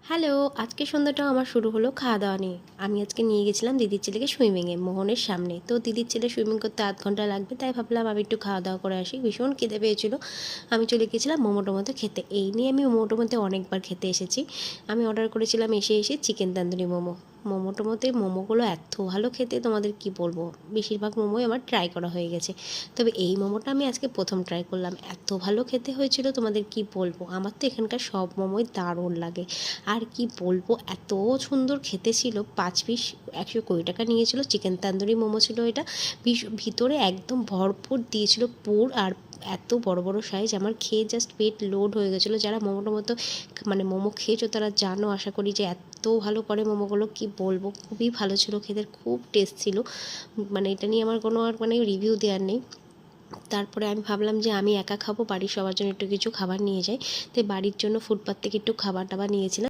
Hello, আজকে সন্ধ্যাটা আমার শুরু হলো খাওয়া দাওয়া নিয়ে। আমি আজকে নিয়ে গেছিলাম দিদির ছেলেকে সুইমিংয়ে মোহনের সামনে। তো দিদির ছেলে সুইমিং করতে আধ ঘন্টা লাগবে, তাই ভাবলাম আমি একটু খাওয়া দাওয়া করে আসি। ভীষণ খিদে পেয়েছিল। আমি চলে গিয়েছিলাম মোমো টোমোতে খেতে। এই নিয়ে আমি মোমো টোমোতে অনেকবার খেতে এসেছি। আমি অর্ডার করেছিলাম এসে চিকেন তান্দুরি মোমো। মোমো টোমোতে মোমোগুলো এত ভালো খেতে, তোমাদের কি বলবো। বেশিরভাগ মোমোই আমার ট্রাই করা হয়ে গেছে, তবে এই মোমোটা আমি আজকে প্রথম ট্রাই করলাম। এত ভালো খেতে হয়েছিল, তোমাদের কি বলবো। আমার তো এখানকার সব মোমোই দারুণ লাগে। আর কি বলবো, এত সুন্দর খেতে ছিল। 5 পিস 120 টাকা নিয়েছিল। চিকেন তান্দুরি মোমো ছিল এটা। ভিতরে একদম ভরপুর দিয়েছিল পুর, আর এত বড় বড় সাইজ। আমার খেয়ে জাস্ট পেট লোড হয়ে গেছিলো। যারা মোমোটার মতো মানে মোমো খেয়েছো তারা জানো আশা করি যে এত ভালো করে মোমোগুলো, কি বলবো। খুবই ভালো ছিল খেতে, খুব টেস্ট ছিল। মানে এটা নিয়ে আমার কোনো আর রিভিউ দেওয়ার নেই। তারপরে আমি ভাবলাম যে আমি একা খাবো, বাড়ির সবার জন্য একটু কিছু খাবার নিয়ে যাই। তাই বাড়ির জন্য ফুটপাথ থেকে একটু খাবার টাবার নিয়েছিলাম।